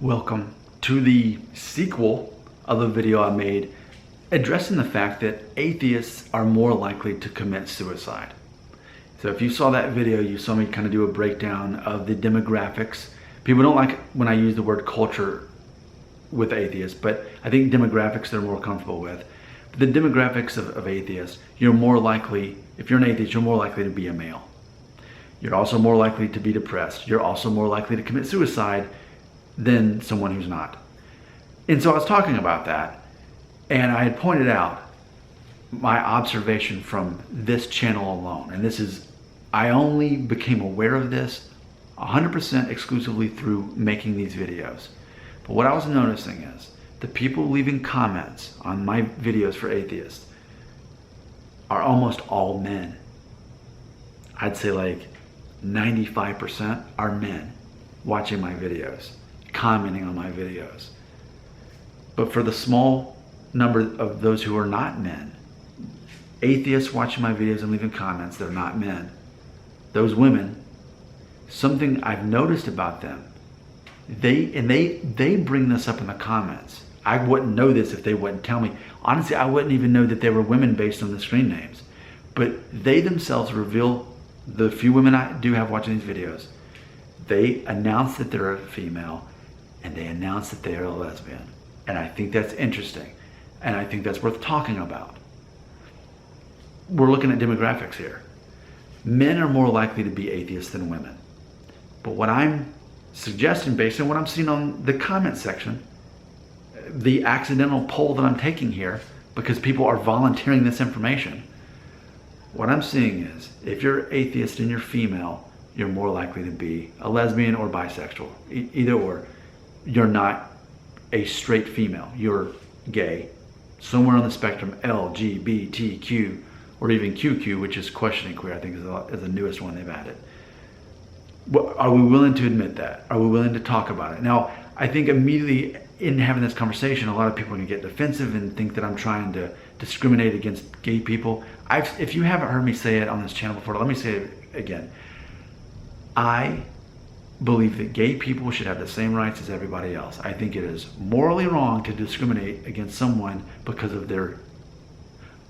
Welcome to the sequel of the video I made addressing the fact that atheists are more likely to commit suicide. So if you saw that video, you saw me kind of do a breakdown of the demographics. People don't like when I use the word culture with atheists, but I think demographics they're more comfortable with. But the demographics of atheists, you're more likely, if you're an atheist, you're more likely to be a male. You're also more likely to be depressed. You're also more likely to commit suicide than someone who's not. And so I was talking about that, and I had pointed out my observation from this channel alone. And this is, I only became aware of this 100% exclusively through making these videos. But what I was noticing is the people leaving comments on my videos for atheists are almost all men. I'd say like 95% are men watching my videos, commenting on my videos. But for the small number of those who are not men, atheists watching my videos and leaving comments, they're not men. Those women, something I've noticed about them, they bring this up in the comments. I wouldn't know this if they wouldn't tell me. Honestly, I wouldn't even know that they were women based on the screen names. But they themselves reveal, the few women I do have watching these videos, they announce that they're a female and they announce that they are a lesbian. And I think that's interesting. And I think that's worth talking about. We're looking at demographics here. Men are more likely to be atheists than women. But what I'm suggesting, based on what I'm seeing on the comment section, the accidental poll that I'm taking here, because people are volunteering this information, what I'm seeing is, if you're atheist and you're female, you're more likely to be a lesbian or bisexual. Either or. You're not a straight female. You're gay. Somewhere on the spectrum, LGBTQ, or even QQ, which is questioning queer, I think is the newest one they've added. Are we willing to admit that? Are we willing to talk about it? Now, I think immediately in having this conversation, a lot of people are going to get defensive and think that I'm trying to discriminate against gay people. If you haven't heard me say it on this channel before, let me say it again. I believe that gay people should have the same rights as everybody else. I think it is morally wrong to discriminate against someone because of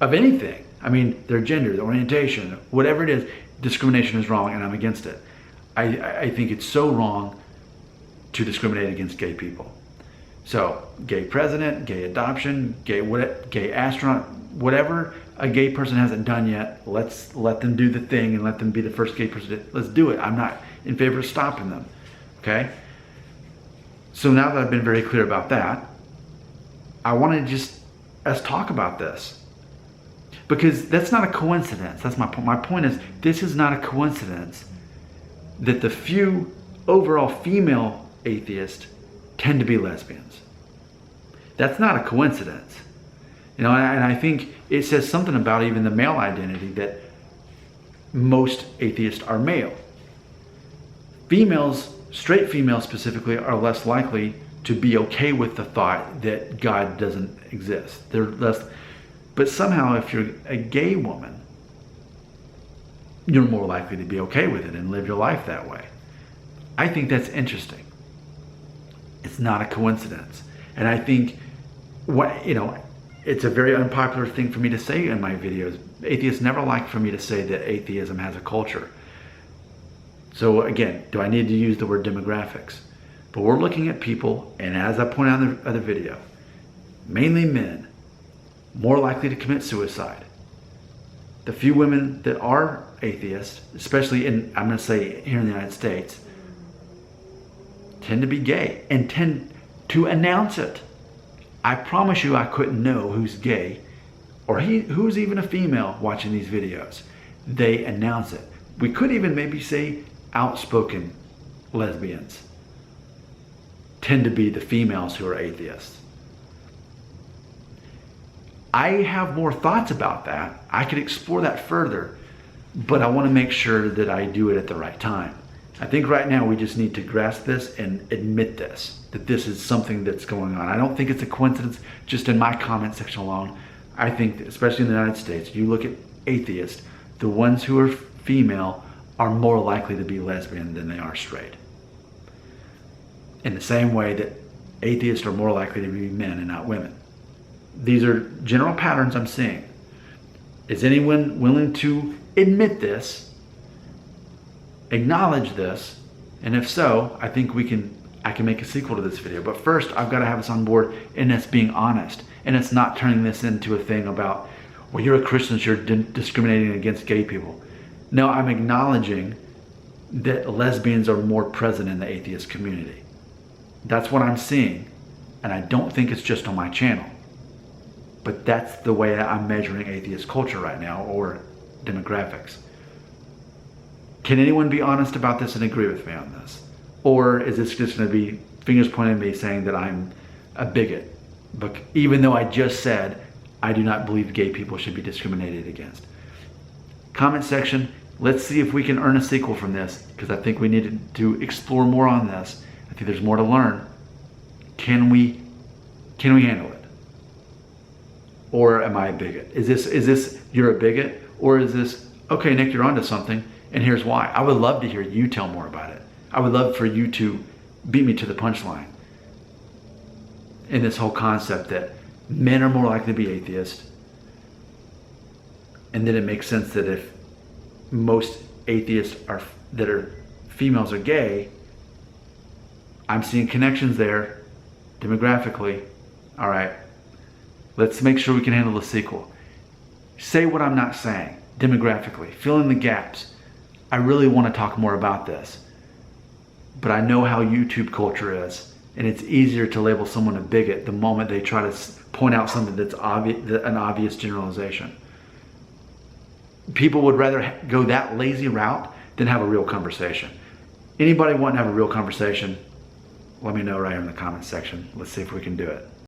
anything. I mean, their gender, their orientation, whatever it is, discrimination is wrong and I'm against it. I think it's so wrong to discriminate against gay people. So, gay president, gay adoption, gay astronaut, whatever a gay person hasn't done yet, let's let them do the thing and let them be the first gay person. Let's do it. I'm not in favor of stopping them. Okay? So now that I've been very clear about that, I want to just us talk about this. Because that's not a coincidence. That's my point. My point is, this is not a coincidence that the few overall female atheists tend to be lesbians. That's not a coincidence. You know, and I think it says something about even the male identity that most atheists are male. Females, straight females specifically, are less likely to be okay with the thought that God doesn't exist. They're less, but somehow if you're a gay woman, you're more likely to be okay with it and live your life that way. I think that's interesting. It's not a coincidence. And I think, it's a very unpopular thing for me to say in my videos. Atheists never like for me to say that atheism has a culture. So again, do I need to use the word demographics? But we're looking at people, and as I pointed out in the other video, mainly men, more likely to commit suicide. The few women that are atheists, especially I'm going to say here in the United States, tend to be gay and tend to announce it. I promise you I couldn't know who's gay or who's even a female watching these videos. They announce it. We could even maybe say outspoken lesbians tend to be the females who are atheists. I have more thoughts about that. I could explore that further, but I want to make sure that I do it at the right time. I think right now we just need to grasp this and admit this, that this is something that's going on. I don't think it's a coincidence just in my comment section alone. I think that, especially in the United States, you look at atheists, the ones who are female are more likely to be lesbian than they are straight. In the same way that atheists are more likely to be men and not women. These are general patterns I'm seeing. Is anyone willing to admit this, acknowledge this? And if so, I think I can make a sequel to this video. But first, I've got to have us on board, and it's being honest. And it's not turning this into a thing about, well, you're a Christian, so you're discriminating against gay people. No, I'm acknowledging that lesbians are more present in the atheist community. That's what I'm seeing. And I don't think it's just on my channel. But that's the way I'm measuring atheist culture right now, or demographics. Can anyone be honest about this and agree with me on this? Or is this just going to be fingers pointing at me saying that I'm a bigot? But even though I just said I do not believe gay people should be discriminated against. Comment section, let's see if we can earn a sequel from this, because I think we need to explore more on this. I think there's more to learn. Can we handle it? Or am I a bigot? Is this you're a bigot? Or is this, okay, Nick, you're onto something, and here's why. I would love to hear you tell more about it. I would love for you to beat me to the punchline in this whole concept that men are more likely to be atheists, and then it makes sense that if most atheists that are females are gay, I'm seeing connections there demographically. All right, let's make sure we can handle the sequel. Say what I'm not saying demographically, fill in the gaps. I really want to talk more about this, but I know how YouTube culture is, and it's easier to label someone a bigot the moment they try to point out something that's an obvious generalization. People would rather go that lazy route than have a real conversation. Anybody want to have a real conversation? Let me know right here in the comments section. Let's see if we can do it.